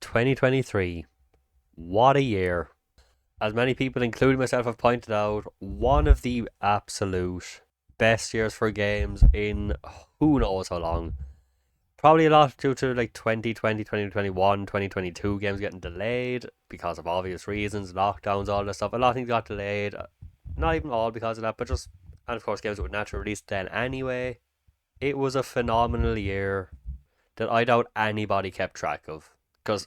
2023. What a year. As many people, including myself, have pointed out, one of the absolute best years for games in who knows how long. Probably a lot due to like 2020, 2021, 2022 games getting delayed because of obvious reasons, lockdowns, all this stuff. A lot of things got delayed. Not even all because of that, but just, and of course, games that would naturally release then anyway. It was a phenomenal year that I doubt anybody kept track of. Because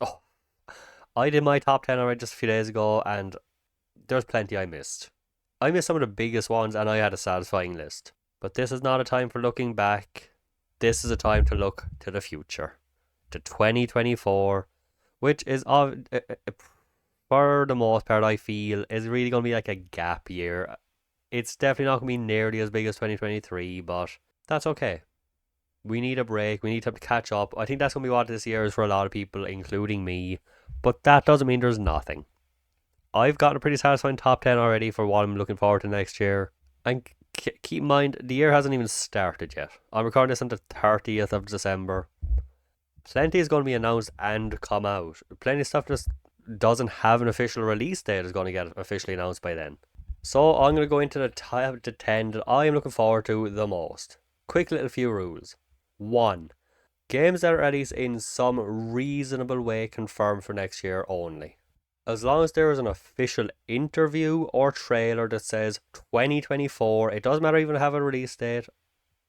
I did my top 10 already just a few days ago, and there's plenty I missed. I missed some of the biggest ones, and I had a satisfying list. But this is not a time for looking back. This is a time to look to the future, to 2024, which is, for the most part, I feel, is really going to be like a gap year. It's definitely not going to be nearly as big as 2023, but that's okay. We need a break. We need to catch up. I think that's going to be what this year is for a lot of people, including me. But that doesn't mean there's nothing. I've gotten a pretty satisfying top 10 already for what I'm looking forward to next year. And keep in mind, the year hasn't even started yet. I'm recording this on the 30th of December. Plenty is going to be announced and come out. Plenty of stuff just doesn't have an official release date is going to get officially announced by then. So I'm going to go into the top 10 that I am looking forward to the most. Quick little few rules. 1. Games that are released in some reasonable way confirmed for next year only. As long as there is an official interview or trailer that says 2024, it doesn't matter even have a release date,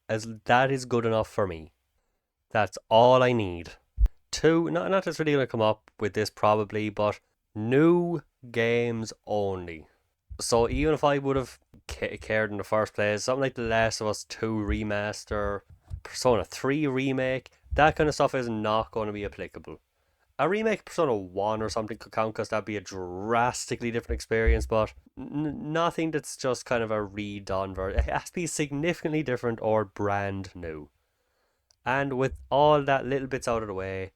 as that is good enough for me. That's all I need. 2, not just really going to come up with this probably, but new games only. So even if I would have cared in the first place, something like The Last of Us 2 remaster, Persona 3 remake, that kind of stuff is not going to be applicable. A remake of Persona 1 or something could count because that'd be a drastically different experience, but nothing that's just kind of a redone version. It has to be significantly different or brand new. And with all that little bits out of the way,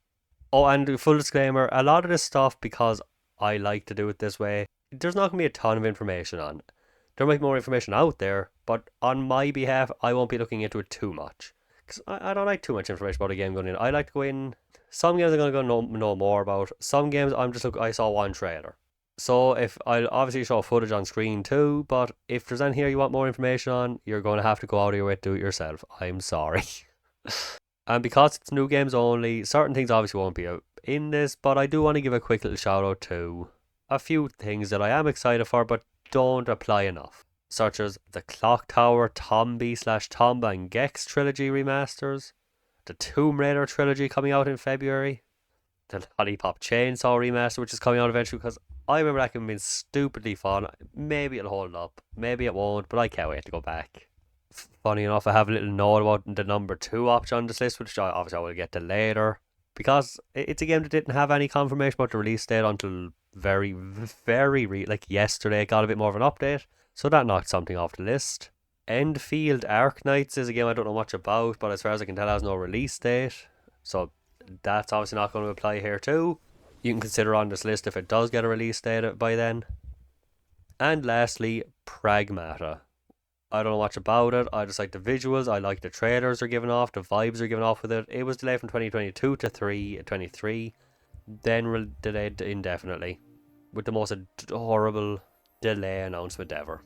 and full disclaimer, a lot of this stuff, because I like to do it this way, there's not going to be a ton of information on it. There might be more information out there, but on my behalf, I won't be looking into it too much. Because I don't like too much information about a game going in. I like to go in. Some games I'm going to go know more about. Some games I saw one trailer. So if I'll obviously show footage on screen too, but if there's anything here you want more information on, you're going to have to go out of your way to do it yourself. I'm sorry. And because it's new games only, certain things obviously won't be out in this, but I do want to give a quick little shout out to a few things that I am excited for but don't apply enough, such as the Clock Tower Tombi/Tomba and Gex trilogy remasters, the Tomb Raider trilogy coming out in February, the Lollipop Chainsaw remaster which is coming out eventually, because I remember that game being stupidly fun. Maybe it'll hold up, maybe it won't, but I can't wait to go back. Funny enough, I have a little note about the number 2 option on this list, which obviously I will get to later, because it's a game that didn't have any confirmation about the release date until like yesterday. It got a bit more of an update, so that knocked something off the list. Enfield Arknights is a game I don't know much about, but as far as I can tell, it has no release date, so that's obviously not going to apply here too. You can consider on this list if it does get a release date by then. And lastly, Pragmata. I don't know much about it. I just like the visuals. I like the trailers they're giving off. The vibes are giving off with it. It was delayed from 2022 to 23, then delayed indefinitely, with the most adorable delay announcement ever.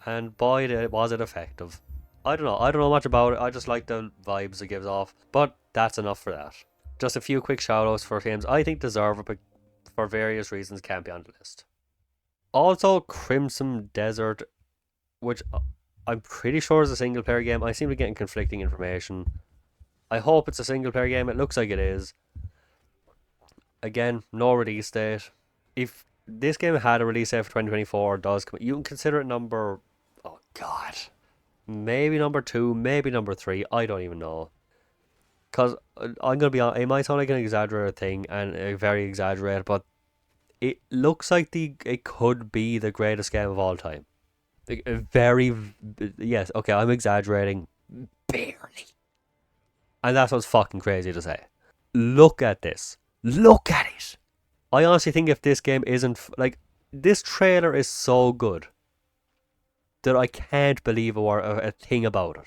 And boy, was it effective. I don't know much about it. I just like the vibes it gives off. But that's enough for that. Just a few quick shoutouts for games I think deserve it, but for various reasons can't be on the list. Also, Crimson Desert, which I'm pretty sure is a single player game. I seem to be getting conflicting information. I hope it's a single player game. It looks like it is. Again, no release date. If this game had a release date for 2024, you can consider it number, oh god, maybe number 2, maybe number 3. I don't even know. Because I'm going to be honest, it might sound like an exaggerated thing, and very exaggerated, but it looks like it could be the greatest game of all time. Like, yes, okay, I'm exaggerating barely, and that's what's fucking crazy to say. Look at this. Look at it. I honestly think if this game isn't like, this trailer is so good that I can't believe a thing about it.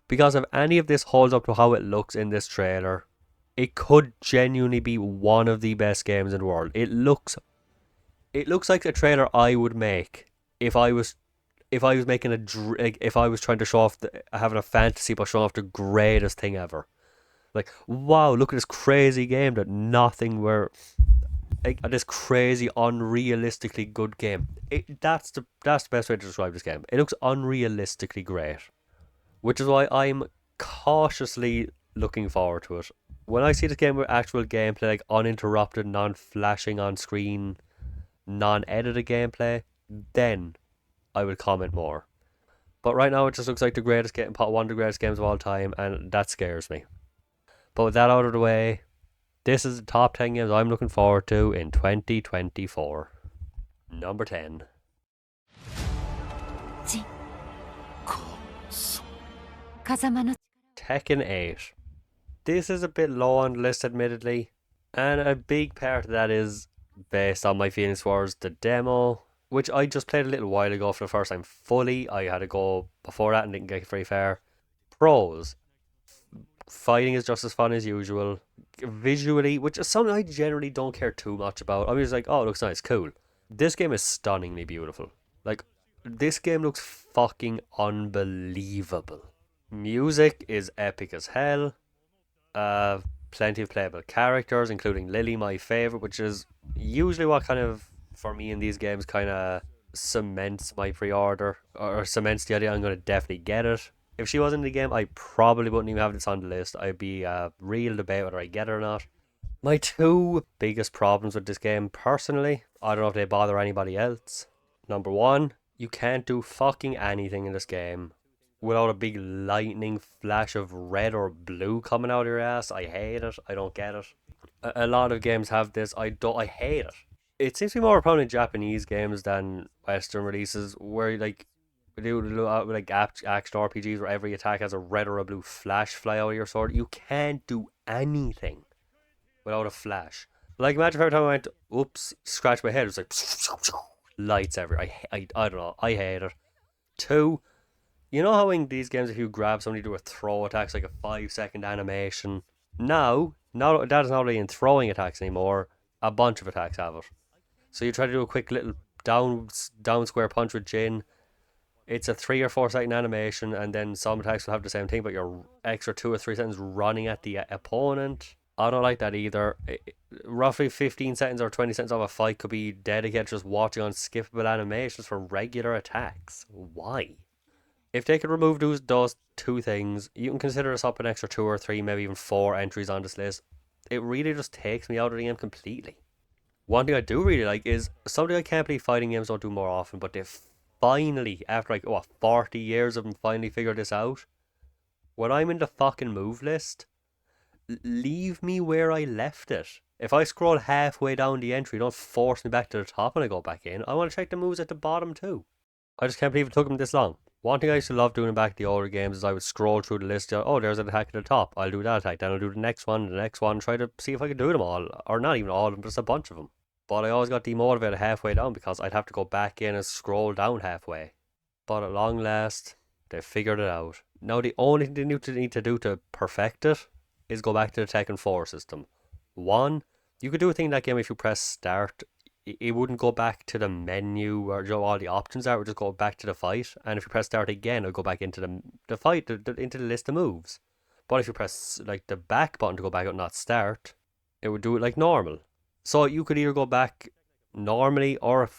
Because if any of this holds up to how it looks in this trailer, It could genuinely be one of the best games in the world. It looks like a trailer I would make if I was making if I was trying to show off having a fantasy but showing off the greatest thing ever. Like, wow, look at this crazy game that nothing were like this crazy, unrealistically good game. That's the best way to describe this game. It looks unrealistically great, which is why I'm cautiously looking forward to it. When I see this game with actual gameplay, like uninterrupted, non-flashing on screen, non-edited gameplay, then I would comment more. But right now, it just looks like the greatest game, one of the greatest games of all time, and that scares me. But with that out of the way, this is the top 10 games I'm looking forward to in 2024. Number 10. Tekken 8. This is a bit low on the list, admittedly, and a big part of that is based on my feelings towards the demo, which I just played a little while ago for the first time fully. I had to go before that and didn't get very far. Pros: fighting is just as fun as usual. Visually, which is something I generally don't care too much about. I'm just like, oh, it looks nice, cool. This game is stunningly beautiful. Like, this game looks fucking unbelievable. Music is epic as hell. Uh, Plenty of playable characters, including Lily, my favorite, which is usually what kind of, for me in these games, kind of cements my pre-order or cements the idea I'm going to definitely get it. If she wasn't in the game, I probably wouldn't even have this on the list. I'd be a real debate whether I get it or not. My two biggest problems with this game, personally, I don't know if they bother anybody else. Number one, you can't do fucking anything in this game without a big lightning flash of red or blue coming out of your ass. I hate it. I don't get it. A lot of games have this. I hate it. It seems to be more prominent in Japanese games than Western releases, where like like action RPGs where every attack has a red or a blue flash fly out of your sword. You can't do anything without a flash. Like, imagine if every time I went, oops, scratch my head, it was like lights everywhere. I don't know. I hate it. Two, you know how in these games, if you grab somebody to do a throw attack, it's like a 5 second animation. Now, that is not really in throwing attacks anymore. A bunch of attacks have it. So you try to do a quick little down square punch with Jin. It's a 3 or 4 second animation, and then some attacks will have the same thing, but you're extra 2 or 3 seconds running at the opponent. I don't like that either. Roughly 15 seconds or 20 seconds of a fight could be dedicated to just watching unskippable animations for regular attacks. Why? If they could remove those two things, you can consider this up an extra 2 or 3, maybe even 4 entries on this list. It really just takes me out of the game completely. One thing I do really like is something I can't believe fighting games don't do more often, but they finally, after like, 40 years of them finally figured this out. When I'm in the fucking move list, leave me where I left it. If I scroll halfway down the entry, don't force me back to the top when I go back in. I want to check the moves at the bottom too. I just can't believe it took them this long. One thing I used to love doing back the older games is I would scroll through the list. Oh, there's an attack at the top. I'll do that attack. Then I'll do the next one, try to see if I can do them all. Or not even all of them, just a bunch of them. But I always got demotivated halfway down because I'd have to go back in and scroll down halfway. But at long last, they figured it out. Now the only thing they need to do to perfect it is go back to the Tekken 4 system. One, you could do a thing in that game if you press start, it wouldn't go back to the menu where all the options are. It would just go back to the fight. And if you press start again, it'll go back into the fight, into the list of moves. But if you press like the back button to go back out, not start, it would do it like normal. So you could either go back normally or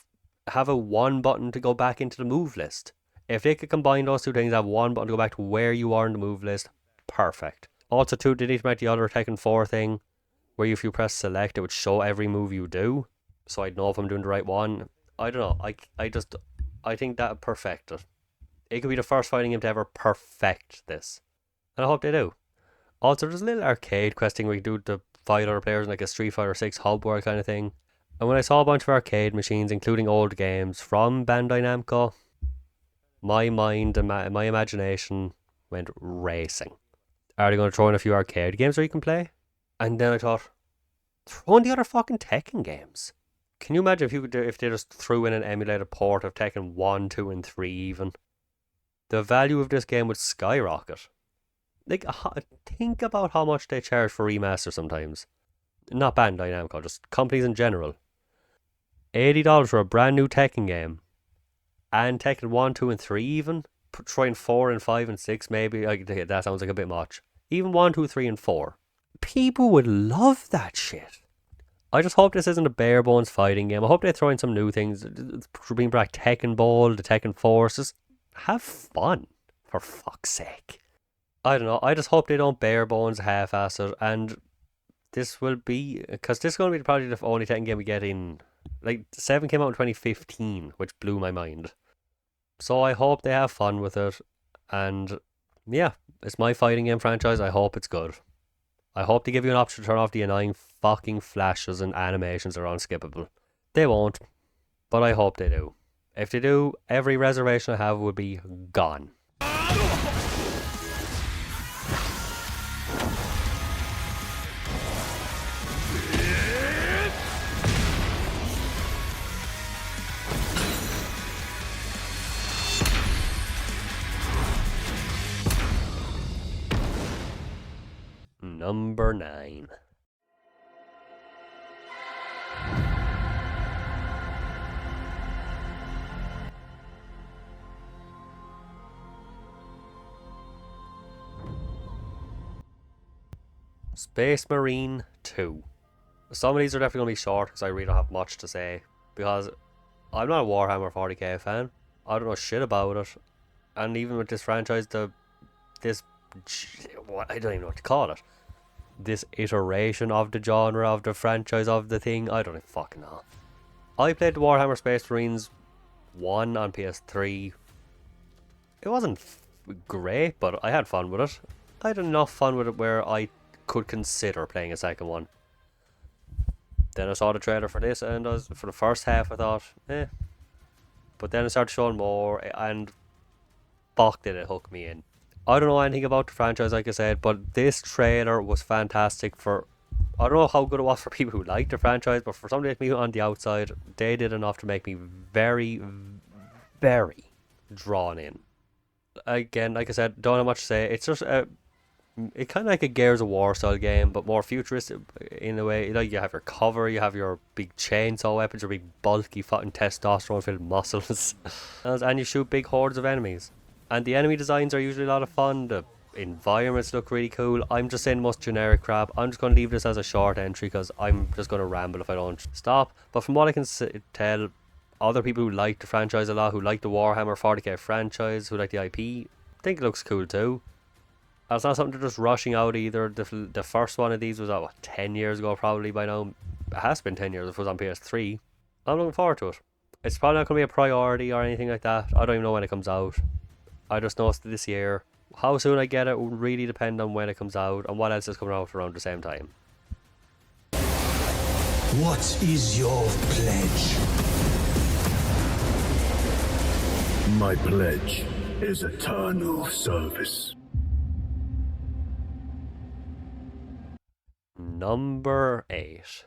have a one button to go back into the move list. If they could combine those two things, have one button to go back to where you are in the move list, perfect. Also, too, they need to make the other Tekken 4 thing, where if you press select, it would show every move you do, so I'd know if I'm doing the right one. I don't know. I think that would perfect it. It could be the first fighting game to ever perfect this, and I hope they do. Also, there's a little arcade questing where you do the fight other players in like a Street Fighter 6 hub world kind of thing. And when I saw a bunch of arcade machines, including old games from Bandai Namco, my mind and my imagination went racing. Are they going to throw in a few arcade games where you can play? And then I thought, throw in the other fucking Tekken games. Can you imagine if they just threw in an emulated port of Tekken 1, 2, and 3 even? The value of this game would skyrocket. Like, think about how much they charge for remasters sometimes. Not Bandai Namco, just companies in general. $80 for a brand new Tekken game. And Tekken 1, 2, and 3 even. Trying 4 and 5 and 6 maybe. That sounds like a bit much. Even 1, 2, 3, and 4. People would love that shit. I just hope this isn't a bare bones fighting game. I hope they throw in some new things. Bring back Tekken Ball, the Tekken Forces. Have fun, for fuck's sake. I don't know. I just hope they don't bare bones half-ass it. And this will be, because this is going to be probably the only Tekken game we get in. Like, 7 came out in 2015, which blew my mind. So I hope they have fun with it. And yeah, it's my fighting game franchise. I hope it's good. I hope they give you an option to turn off the annoying fucking flashes and animations that are unskippable. They won't, but I hope they do. If they do, every reservation I have would be gone. Number 9. Space Marine 2. Some of these are definitely going to be short because I really don't have much to say. Because I'm not a Warhammer 40k fan. I don't know shit about it. And even with this franchise, I don't even know what to call it. This iteration of the genre, of the franchise, of the thing, I don't fucking know. I played the Warhammer Space Marines 1 on PS3. It wasn't great, but I had fun with it. I had enough fun with it where I could consider playing a second one. Then I saw the trailer for this, and for the first half I thought, eh. But then it started showing more, and fuck did it hook me in. I don't know anything about the franchise, like I said, but this trailer was fantastic for... I don't know how good it was for people who like the franchise, but for somebody like me on the outside, they did enough to make me very, very drawn in. Again, like I said, don't have much to say. It's just it kind of like a Gears of War style game, but more futuristic in a way. Like, you have your cover, you have your big chainsaw weapons, your big bulky fucking testosterone filled muscles, and you shoot big hordes of enemies. And the enemy designs are usually a lot of fun. The environments look really cool. I'm just saying most generic crap. I'm just going to leave this as a short entry because I'm just going to ramble if I don't stop. But from what I can tell, other people who like the franchise a lot, who like the Warhammer 40k franchise, who like the IP, think it looks cool too. And it's not something they're just rushing out either. The first one of these was, 10 years ago probably by now. It has been 10 years if it was on PS3. I'm looking forward to it. It's probably not going to be a priority or anything like that. I don't even know when it comes out. I just know it's this year. How soon I get it will really depend on when it comes out and what else is coming out around the same time. What is your pledge? My pledge is eternal service. Number 8.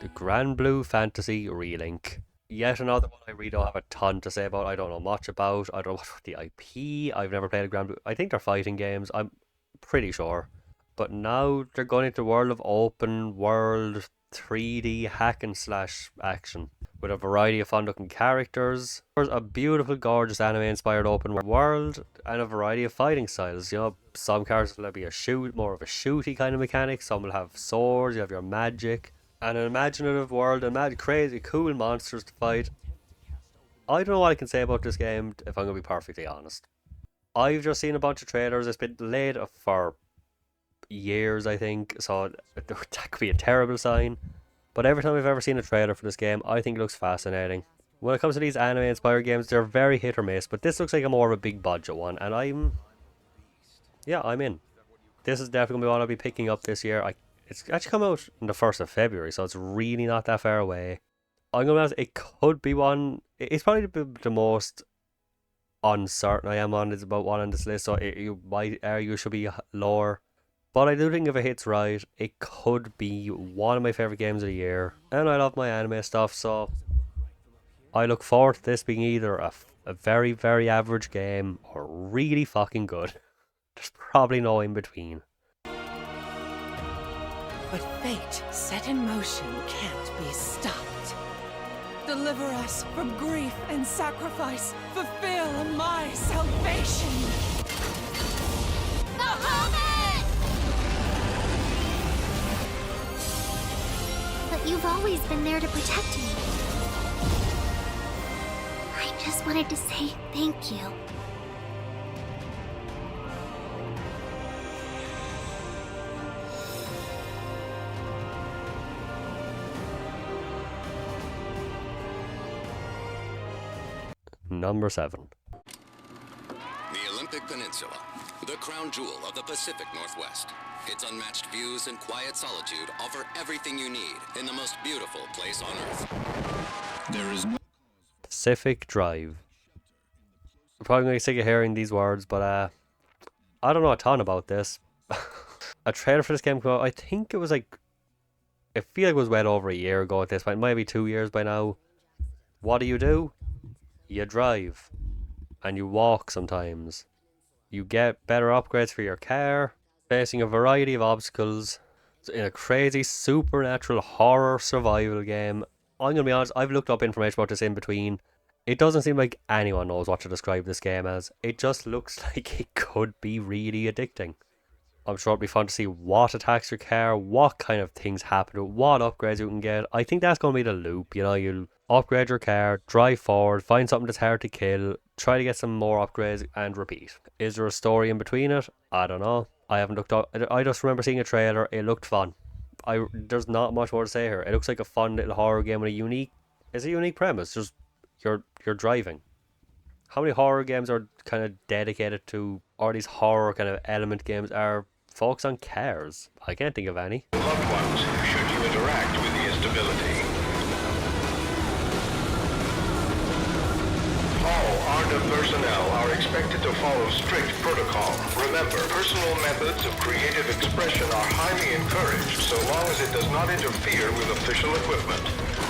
The Grand Blue Fantasy Relink. Yet another one I really don't have a ton to say about. I don't know much about. I don't know what the IP. I've never played a Grand Blue. I think they're fighting games. I'm pretty sure. But now they're going into the world of open world 3D hack and slash action with a variety of fun looking characters. There's a beautiful, gorgeous anime inspired open world and a variety of fighting styles. You know, some characters will be more of a shooty kind of mechanic. Some will have swords. You have your magic. And an imaginative world and crazy cool monsters to fight. I don't know what I can say about this game if I'm going to be perfectly honest. I've just seen a bunch of trailers. It's been delayed for years, I think, so that could be a terrible sign. But every time I've ever seen a trailer for this game, I think it looks fascinating. When it comes to these anime inspired games, they're very hit or miss, but this looks like a more of a big budget one, and I'm in. This is definitely going to be one I'll be picking up this year. It's actually come out on the 1st of February, so it's really not that far away. I'm going to be honest, it could be one. It's probably the most uncertain I am on is about one on this list, so you might argue should be lower. But I do think if it hits right, it could be one of my favourite games of the year. And I love my anime stuff, so I look forward to this being either a very, very average game or really fucking good. There's probably no in between. But fate set in motion can't be stopped. Deliver us from grief and sacrifice. Fulfill my salvation. Muhammad! But you've always been there to protect me. I just wanted to say thank you. Number 7. The Olympic Peninsula, the crown jewel of the Pacific Northwest. Its unmatched views and quiet solitude offer everything you need in the most beautiful place on Earth. There is no Pacific Drive. I'm probably going to get sick of hearing these words, but I don't know a ton about this. A trailer for this game came out, I think it was like, I feel like it was well over a year ago at this point, maybe 2 years by now. What do? You drive. And you walk sometimes. You get better upgrades for your car, facing a variety of obstacles in a crazy supernatural horror survival game. I'm gonna be honest, I've looked up information about this in between. It doesn't seem like anyone knows what to describe this game as. It just looks like it could be really addicting. I'm sure it'll be fun to see what attacks your car, what kind of things happen, what upgrades you can get. I think that's going to be the loop, you know, you'll upgrade your car, drive forward, find something that's hard to kill, try to get some more upgrades, and repeat. Is there a story in between it? I don't know. I haven't looked up. I just remember seeing a trailer, it looked fun. There's not much more to say here. It looks like a fun little horror game with a unique premise. Just you're driving. How many horror games are kind of dedicated to, or these horror kind of element games are focused on cars? I can't think of any. Loved ones, should you interact with the instability. All ARDA personnel are expected to follow strict protocol. Remember, personal methods of creative expression are highly encouraged so long as it does not interfere with official equipment.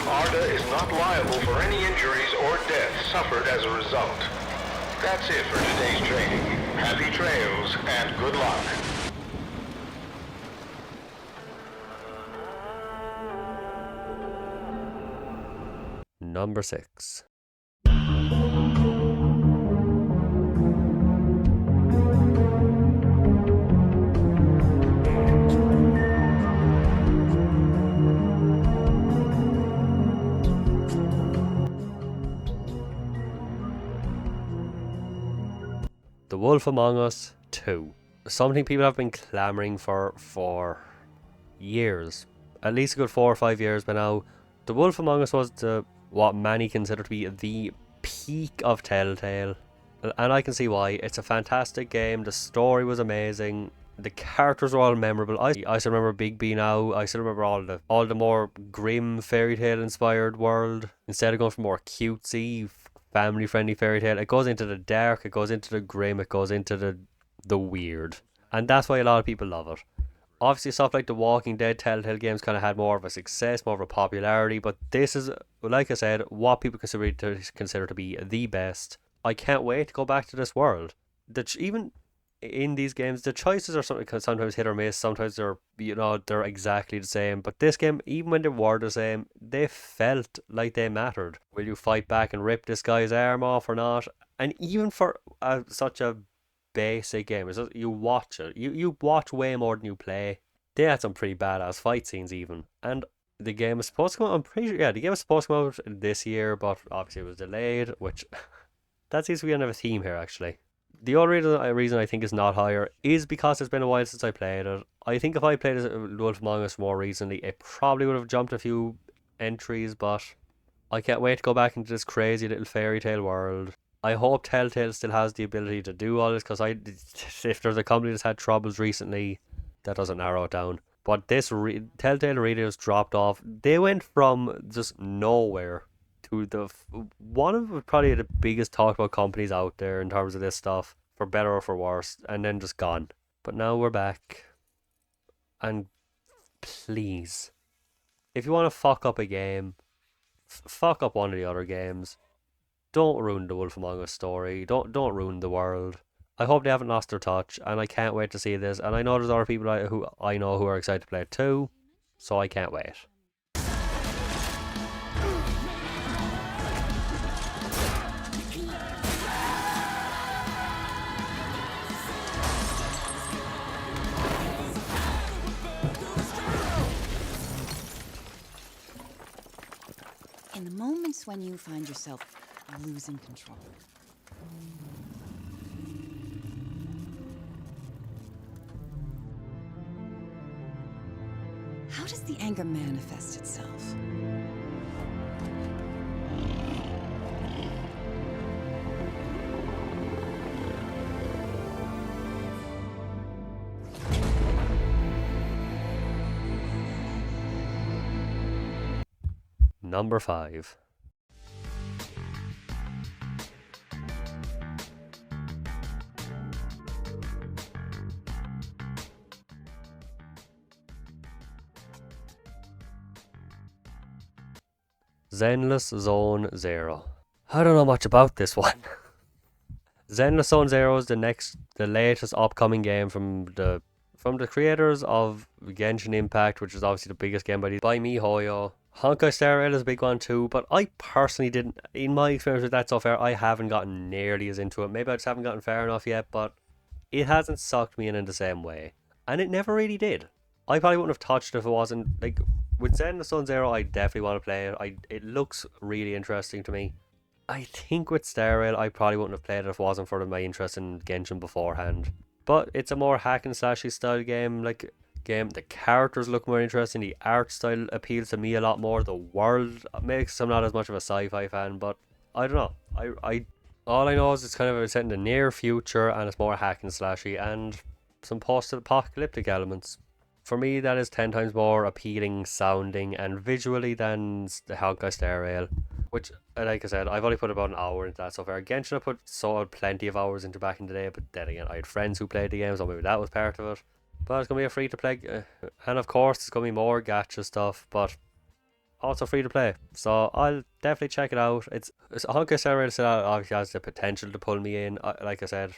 ARDA is not liable for any injuries or deaths suffered as a result. That's it for today's training. Happy trails and good luck. Number 6. The Wolf Among Us 2. Something people have been clamoring for years. At least a good 4 or 5 years by now. The Wolf Among Us was what many consider to be the peak of Telltale. And I can see why. It's a fantastic game. The story was amazing. The characters were all memorable. I still remember Big B now. I still remember all the more grim fairy tale inspired world. Instead of going for more cutesy, family friendly fairy tale, it goes into the dark, it goes into the grim, it goes into the weird. And that's why a lot of people love it. Obviously stuff like the Walking Dead Telltale games kind of had more of a success, more of a popularity, but this is, like I said, what people consider to be the best. I can't wait to go back to this world. Even in these games, the choices are sometimes hit or miss, sometimes they're exactly the same, but this game, even when they were the same, they felt like they mattered. Will you fight back and rip this guy's arm off or not? And even for such a basic game, you watch it, you watch way more than you play. They had some pretty badass fight scenes even, and the game is supposed to come out, I'm pretty sure, yeah, the game is supposed to come out this year, but obviously it was delayed, which that seems to be another theme here actually. The other reason I think it's not higher is because it's been a while since I played it. I think if I played Wolf Among Us more recently, it probably would have jumped a few entries, but I can't wait to go back into this crazy little fairy tale world. I hope Telltale still has the ability to do all this, because if there's a company that's had troubles recently, that doesn't narrow it down. But Telltale really just dropped off. They went from just nowhere to one of probably the biggest talked about companies out there in terms of this stuff, for better or for worse, and then just gone. But now we're back, and please, if you want to fuck up a game, fuck up one of the other games. Don't ruin the Wolf Among Us story. Don't ruin the world. I hope they haven't lost their touch, and I can't wait to see this. And I know there's other people who I know who are excited to play it too, so I can't wait. In the moments when you find yourself losing control. How does the anger manifest itself? Number 5. Zenless Zone Zero. I don't know much about this one. Zenless Zone Zero is the latest upcoming game from the creators of Genshin Impact, which is obviously the biggest game by MiHoYo. Honkai Star Rail is a big one too, but I personally didn't, in my experience with that so far, I haven't gotten nearly as into it. Maybe I just haven't gotten far enough yet, but it hasn't sucked me in the same way. And it never really did. I probably wouldn't have touched it if it wasn't, like, with Zenless Zone Zero, I definitely want to play it. It looks really interesting to me. I think with Star Rail, I probably wouldn't have played it if it wasn't for my interest in Genshin beforehand. But it's a more hack and slashy style game, the characters look more interesting, the art style appeals to me a lot more, the world makes, I'm not as much of a sci-fi fan, but I don't know. I all I know is it's kind of set in the near future and it's more hack and slashy and some post-apocalyptic elements. For me, that is 10 times more appealing sounding and visually than the Honkai Star Rail, which, like I said, I've only put about an hour into that so far. Genshin I put plenty of hours into back in the day, but then again, I had friends who played the game, so maybe that was part of it. But it's going to be a free to play, and of course, there's going to be more gacha stuff, but also free to play. So I'll definitely check it out. It's Honkai Star Rail obviously has the potential to pull me in. Like I said,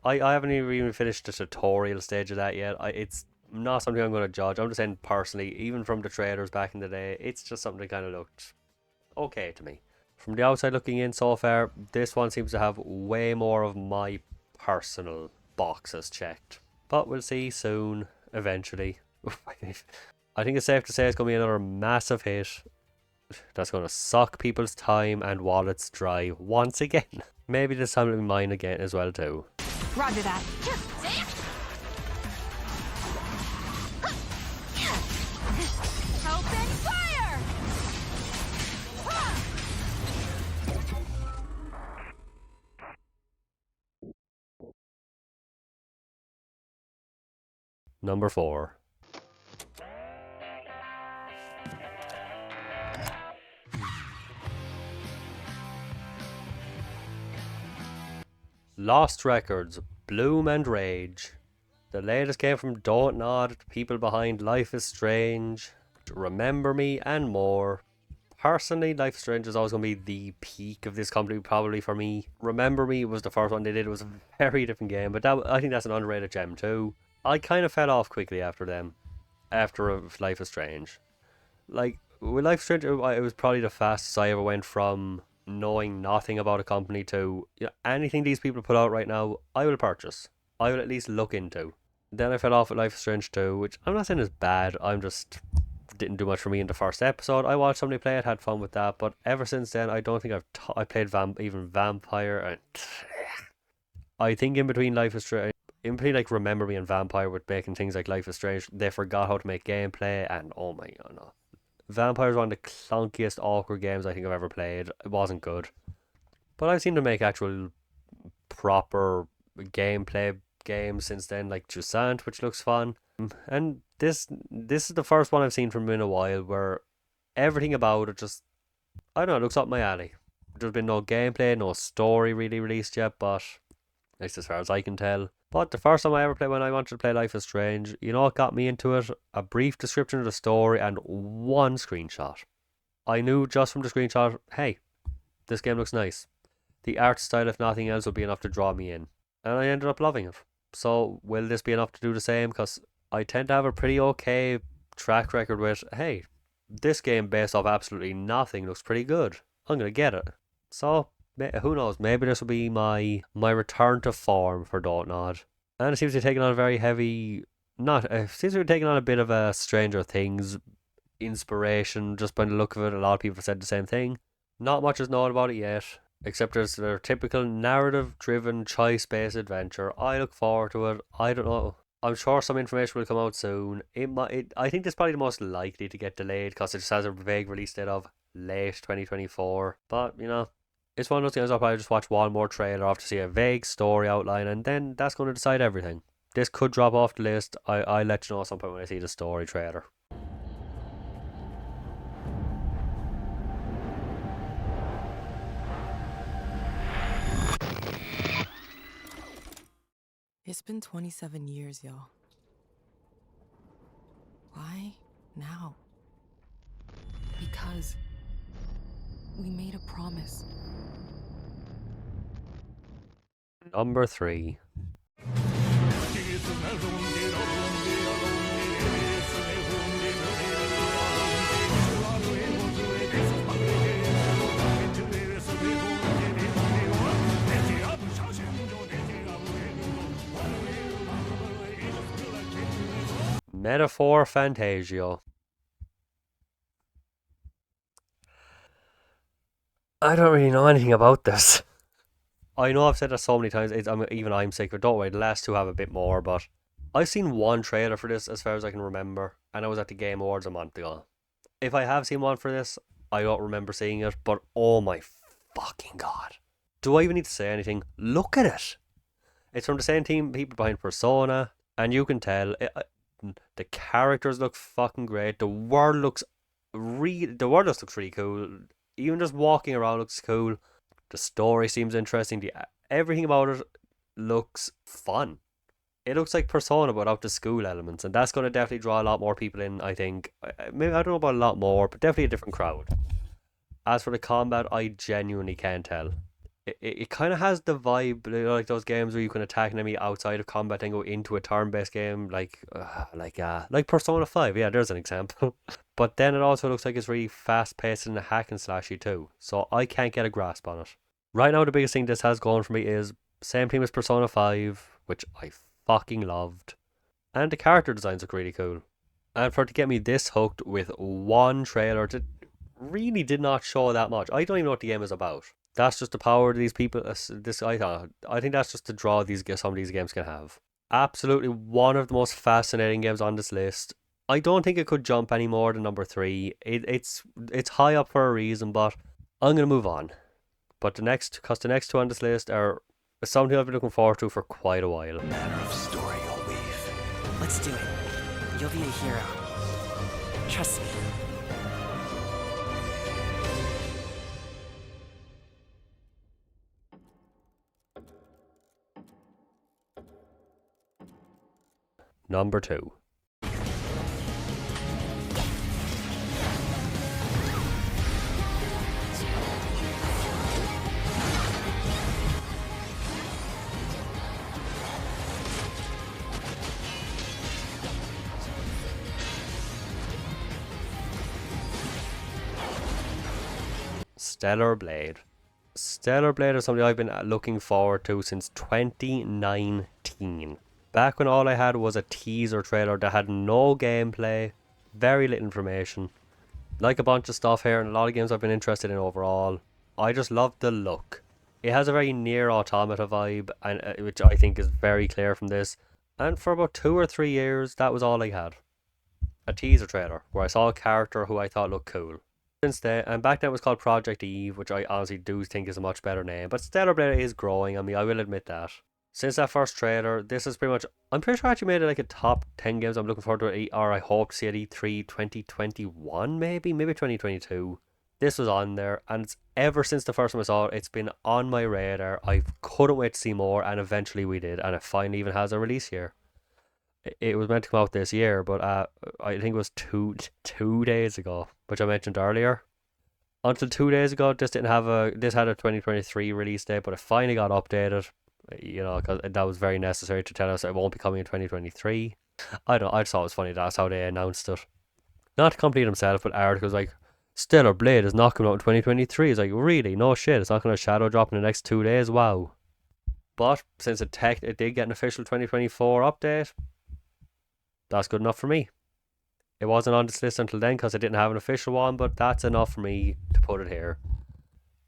I haven't even finished the tutorial stage of that yet. It's not something I'm going to judge. I'm just saying personally, even from the trailers back in the day, it's just something that kind of looked okay to me. From the outside looking in so far, this one seems to have way more of my personal boxes checked. But we'll see soon, eventually. I think it's safe to say it's going to be another massive hit that's going to suck people's time and wallets dry once again. Maybe this time it'll be mine again as well too. Roger that. Open fire! Number 4. Lost Records, Bloom and Rage. The latest game from Don't Nod, people behind Life is Strange, Remember Me, and more. Personally, Life is Strange is always going to be the peak of this company, probably for me. Remember Me was the first one they did. It was a very different game, but I think that's an underrated gem too. I kind of fell off quickly after Life is Strange. Like, with Life is Strange, it was probably the fastest I ever went from knowing nothing about a company to, anything these people put out right now, I will purchase. I will at least look into. Then I fell off with Life is Strange 2, which I'm not saying is bad, I'm just didn't do much for me in the first episode. I watched somebody play it, had fun with that, but ever since then, I don't think I played even Vampire, and I think in between Life is Strange, in between like Remember Me and Vampire with making things like Life is Strange, they forgot how to make gameplay, and oh my god, no. Vampire is one of the clunkiest, awkward games I think I've ever played. It wasn't good. But I've seen them make actual proper gameplay games since then, like Jusant, which looks fun. And this is the first one I've seen from in a while where everything about it just I don't know, it looks up my alley. There's been no gameplay, no story really released yet, but at least as far as I can tell. But the first time I ever played when I wanted to play Life is Strange, you know what got me into it? A brief description of the story and one screenshot. I knew just from the screenshot, hey, this game looks nice. The art style, if nothing else, would be enough to draw me in. And I ended up loving it. So, will this be enough to do the same? Because I tend to have a pretty okay track record with, hey, this game based off absolutely nothing looks pretty good. I'm going to get it. So, who knows? Maybe this will be my return to form for Dontnod. And it seems to be taking on a very heavy, it seems to be taking on a bit of a Stranger Things inspiration just by the look of it. A lot of people have said the same thing. Not much is known about it yet, except there's their typical narrative-driven, choice-based adventure. I look forward to it. I don't know. I'm sure some information will come out soon. I think it's probably the most likely to get delayed because it just has a vague release date of late 2024. But, you know, it's one of those things I'll probably just watch one more trailer off to see a vague story outline, and then that's going to decide everything. This could drop off the list. I'll let you know at some point when I see the story trailer. It's been 27 years, y'all. Why now? Because we made a promise. Number 3. Metaphor Fantasio. I don't really know anything about this. I know I've said that so many times, even I'm sick of it. Don't worry, the last two have a bit more, but I've seen one trailer for this as far as I can remember, and I was at the Game Awards a month ago. If I have seen one for this, I don't remember seeing it, but oh my fucking god. Do I even need to say anything? Look at it! It's from the same team, people behind Persona, and you can tell, the characters look fucking great, the world looks really cool, even just walking around looks cool. The story seems interesting. Everything about it looks fun. It looks like Persona but without the school elements, and that's going to definitely draw a lot more people in, I think. Maybe, I don't know about a lot more, but definitely a different crowd. As for the combat, I genuinely can't tell. It kind of has the vibe, like those games where you can attack an enemy outside of combat and go into a turn-based game, like Persona 5. Yeah, there's an example. But then it also looks like it's really fast-paced and hack and slashy too, so I can't get a grasp on it. Right now, the biggest thing this has going for me is same team as Persona 5, which I fucking loved, and the character designs look really cool. And for it to get me this hooked with one trailer that really did not show that much, I don't even know what the game is about. That's just the power these people. I think that's just the draw some of these games can have. Absolutely one of the most fascinating games on this list. I don't think it could jump any more than number 3. It's high up for a reason, but I'm gonna move on. But the next two on this list are something I've been looking forward to for quite a while. Manner of story you'll weave. Let's do it. You'll be a hero. Trust me. Number 2. Stellar Blade. Stellar Blade is something I've been looking forward to since 2019. Back when all I had was a teaser trailer that had no gameplay, very little information. Like a bunch of stuff here and a lot of games I've been interested in overall. I just love the look. It has a very Nier Automata vibe, and which I think is very clear from this. And for about 2 or 3 years, that was all I had. A teaser trailer where I saw a character who I thought looked cool. Since then, and back then it was called Project Eve, which I honestly do think is a much better name. But Stellar Blade is growing on me, I will admit that. Since that first trailer, this is pretty much, I'm pretty sure I actually made it like a top 10 games I'm looking forward to, or I hope to see at E3 2021 maybe 2022. this was on there, and it's ever since the first time I saw it, it's been on my radar. I couldn't wait to see more, and eventually we did, and it finally even has a release here. It was meant to come out this year, but I think it was two days ago, which I mentioned earlier. Until 2 days ago, this had a 2023 release date, but it finally got updated. You know, because that was very necessary to tell us it won't be coming in 2023. I don't know, I just thought it was funny that's how they announced it. Not complete himself, but articles like Stellar Blade is not coming out in 2023. It's like, really? No shit, it's not going to shadow drop in the next 2 days. Wow. But since it did get an official 2024 update, that's good enough for me. It wasn't on this list until then because I didn't have an official one, but that's enough for me to put it here.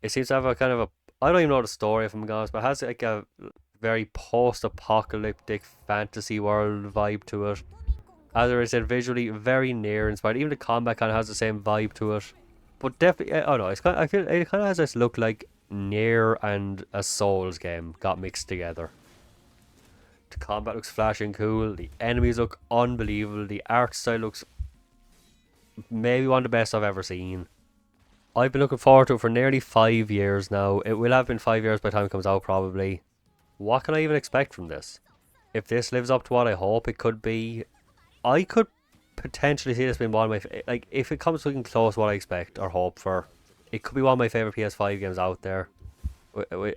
It seems to have a kind of a, I don't even know the story if I'm honest, but it has like a very post-apocalyptic fantasy world vibe to it. As I said, visually very near inspired. Even the combat kind of has the same vibe to it. But definitely, I don't know, I feel it kind of has this look like Nier and a Souls game got mixed together. The combat looks flashy and cool. The enemies look unbelievable. The art style looks maybe one of the best I've ever seen. I've been looking forward to it for nearly 5 years now. It will have been 5 years by the time it comes out, probably. What can I even expect from this? If this lives up to what I hope it could be, I could potentially see this being one of my... Like, if it comes looking close to what I expect or hope for, it could be one of my favourite PS5 games out there.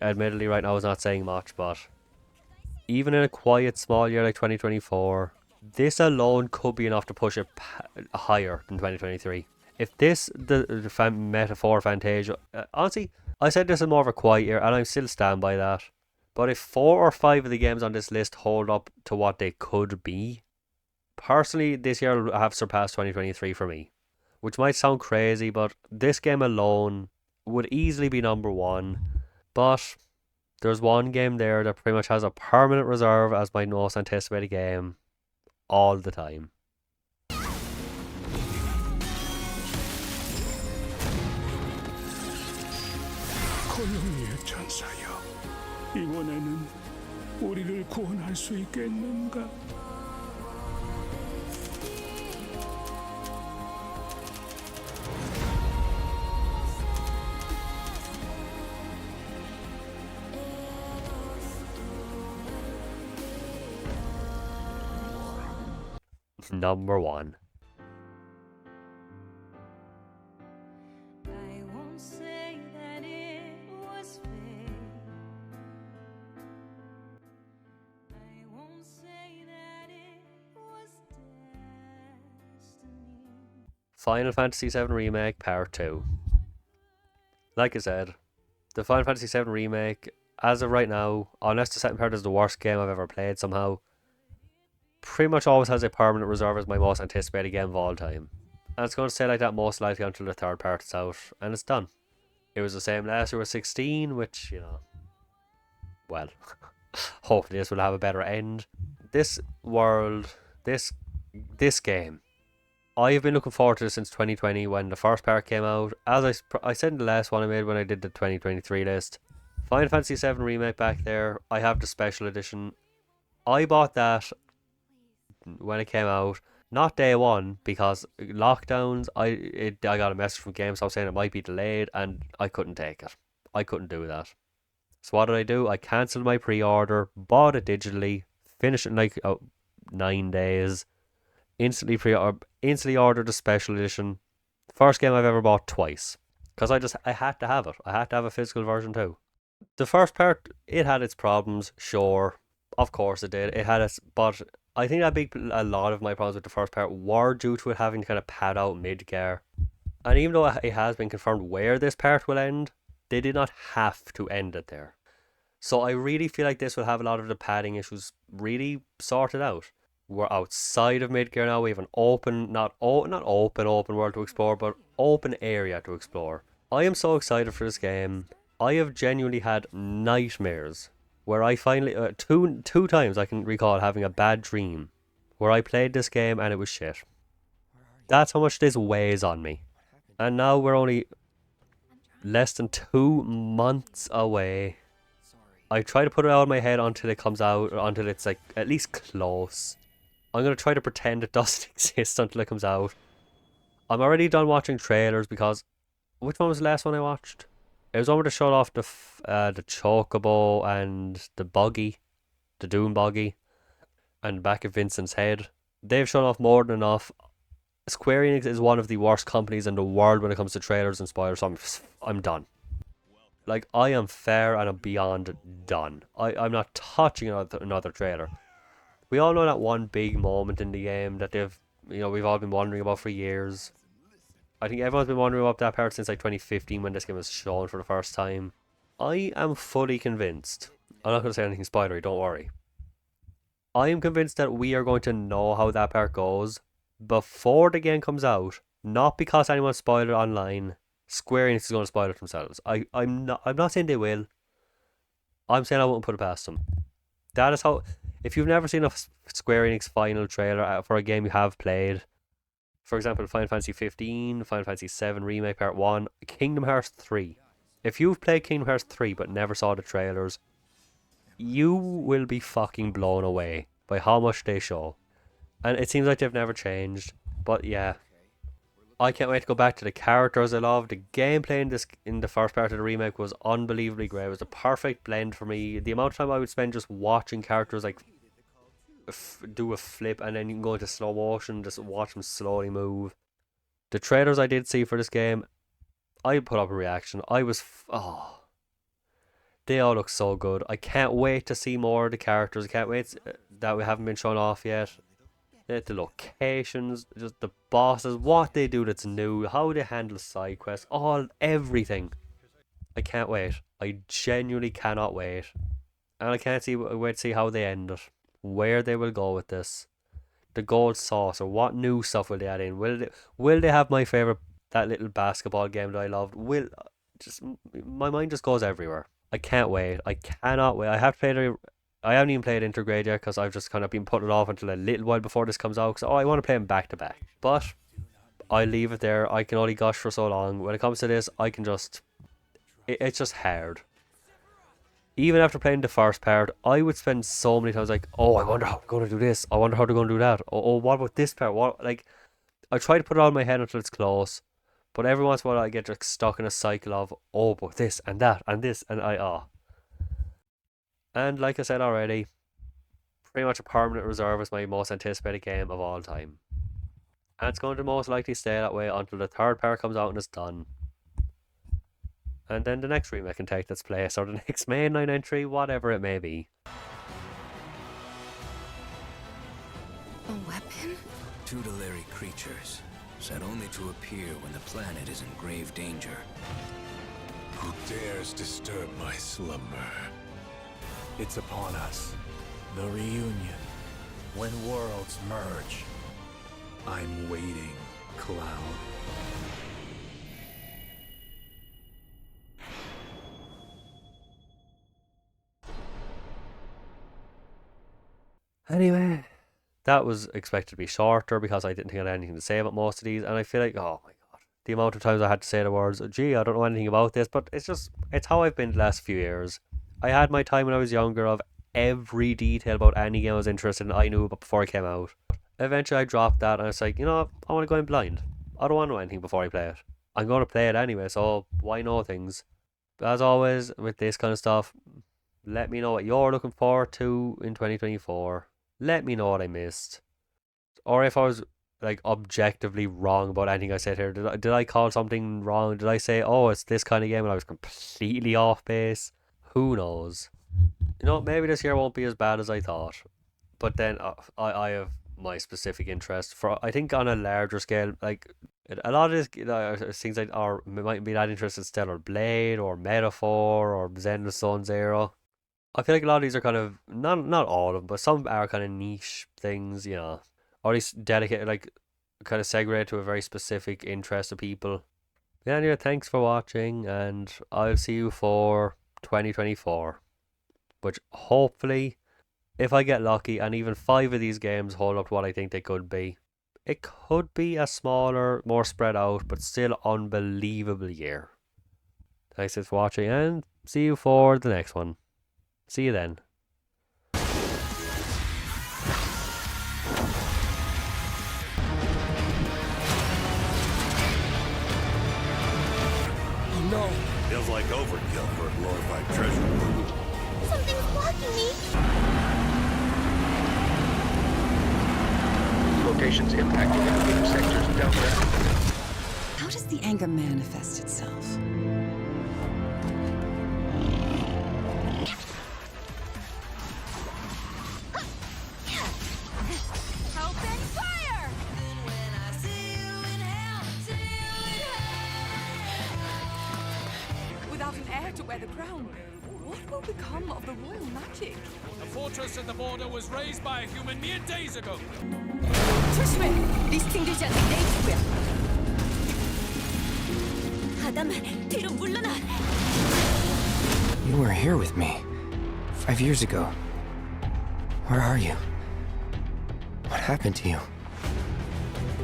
Admittedly, right now, it's not saying much, but... Even in a quiet, small year like 2024, this alone could be enough to push it higher than 2023. If this, the metaphor Fantasia... honestly, I said this is more of a quiet year, and I still stand by that. But if 4 or 5 of the games on this list hold up to what they could be, personally, this year will have surpassed 2023 for me. Which might sound crazy, but this game alone would easily be number 1. But there's one game there that pretty much has a permanent reserve as my most anticipated game all the time. 고용의 천사여, 이번에는 우리를 구원할 수 있겠는가? Number 1. Final Fantasy VII Remake Part 2. Like I said, the Final Fantasy VII Remake, as of right now, unless the second part is the worst game I've ever played somehow, pretty much always has a permanent reserve as my most anticipated game of all time. And it's going to stay like that most likely until the third part is out, and it's done. It was the same last year with 16, which, you know, well, hopefully this will have a better end. This world, this game, I've been looking forward to this since 2020 when the first part came out. As I said in the last one I made when I did the 2023 list, Final Fantasy VII Remake back there, I have the special edition. I bought that when it came out, not day one, because lockdowns, I got a message from GameStop saying it might be delayed, and I couldn't take it. I couldn't do that. So what did I do? I cancelled my pre-order, bought it digitally, finished it in like 9 days, instantly ordered the special edition. First game I've ever bought twice, because I had to have it. I had to have a physical version too. The first part, it had its problems, sure, of course it did. It had its, but I think a lot of my problems with the first part were due to it having to kind of pad out Midgar. And even though it has been confirmed where this part will end, they did not have to end it there. So I really feel like this will have a lot of the padding issues really sorted out. We're outside of Midgar now. We have an open, not open world to explore, but open area to explore. I am so excited for this game. I have genuinely had nightmares where I finally, two times I can recall having a bad dream where I played this game and it was shit. That's how much this weighs on me. And now we're only less than 2 months away. I try to put it out of my head until it comes out, or until it's like at least close. I'm going to try to pretend it doesn't exist until it comes out. I'm already done watching trailers because which one was the last one I watched? It was one where they showed off the chocobo and the buggy, the Doom buggy, and the back of Vincent's head. They've shown off more than enough. Square Enix is one of the worst companies in the world when it comes to trailers and spoilers, so I'm done. Like, I am fair and I'm beyond done. I'm not touching another trailer. We all know that one big moment in the game that we've all been wondering about for years. I think everyone's been wondering about that part since like 2015 when this game was shown for the first time. I am fully convinced. I'm not going to say anything spoilery, don't worry. I am convinced that we are going to know how that part goes before the game comes out. Not because anyone spoiled it online. Square Enix is going to spoil it themselves. I'm not saying they will. I'm saying I wouldn't put it past them. That is how. If you've never seen a Square Enix final trailer for a game you have played, for example, Final Fantasy 15, Final Fantasy 7 Remake Part 1, Kingdom Hearts 3. If you've played Kingdom Hearts 3 but never saw the trailers, you will be fucking blown away by how much they show. And it seems like they've never changed. But yeah, I can't wait to go back to the characters I love. The gameplay in the first part of the remake was unbelievably great. It was a perfect blend for me. The amount of time I would spend just watching characters like do a flip and then you can go into slow motion, just watch them slowly move. The trailers I did see for this game, I put up a reaction. They all look so good. I can't wait to see more of the characters. I can't wait that we haven't been shown off yet. The locations, just the bosses, what they do that's new, how they handle side quests, everything. I can't wait. I genuinely cannot wait. And I can't wait to see how they end it. Where they will go with this. The gold sauce, or what new stuff will they add in? Will they have my favourite, that little basketball game that I loved? My mind just goes everywhere. I can't wait. I cannot wait. I haven't even played Intergrade yet because I've just kind of been putting it off until a little while before this comes out. Because I want to play them back to back. But I leave it there. I can only gush for so long. When it comes to this, I can just... It's just hard. Even after playing the first part, I would spend so many times like, I wonder how they're going to do this. I wonder how they're going to do that. What about this part? I try to put it all in my head until it's close. But every once in a while I get just stuck in a cycle of, but this and that and this and And like I said already, pretty much a permanent reserve is my most anticipated game of all time. And it's going to most likely stay that way until the third part comes out and it's done. And then the next remake can take its place, or the next mainline entry, whatever it may be. A weapon? Tutelary creatures, said only to appear when the planet is in grave danger. Who dares disturb my slumber? It's upon us. The reunion. When worlds merge. I'm waiting, Cloud. Anyway, that was expected to be shorter because I didn't think I had anything to say about most of these, and I feel like, oh my god, the amount of times I had to say the words, gee, I don't know anything about this, but it's how I've been the last few years. I had my time when I was younger of every detail about any game I was interested in, I knew about before it came out. Eventually I dropped that and I was like, I want to go in blind. I don't want to know anything before I play it. I'm going to play it anyway, so why know things? But as always, with this kind of stuff, let me know what you're looking forward to in 2024. Let me know what I missed. Or if I was like objectively wrong about anything I said here. Did I call something wrong? Did I say, it's this kind of game and I was completely off base? Who knows? Maybe this year won't be as bad as I thought. But then I have my specific interest for, I think on a larger scale, like a lot of this things that might be that interested in Stellar Blade or Metaphor or Zen Sun Zero. I feel like a lot of these are kind of, not all of them, but some are kind of niche things, or at least dedicated, like kind of segregated to a very specific interest of people. But anyway, thanks for watching, and I'll see you for 2024, which hopefully, if I get lucky and even 5 of these games hold up to what I think they could be, it could be a smaller, more spread out, but still unbelievable year. Thanks for watching, and see you for the next one. See you then. Feels like overkill for a glorified treasure world. Something's blocking me. Locations impacting enemy sectors Delta. How does the anger manifest itself? Open fire! Without an heir to wear the crown, what will become of the royal magic? The fortress at the border was raised by a human mere days ago. 조심해! 리스팅되지 않는 에이트고야. 아담, 뒤로 물러나! You were here with me 5 years ago. Where are you? What happened to you?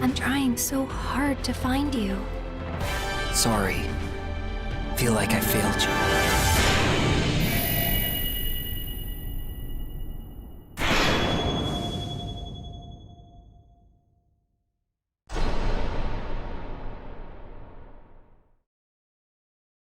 I'm trying so hard to find you. Sorry. Feel like I failed you.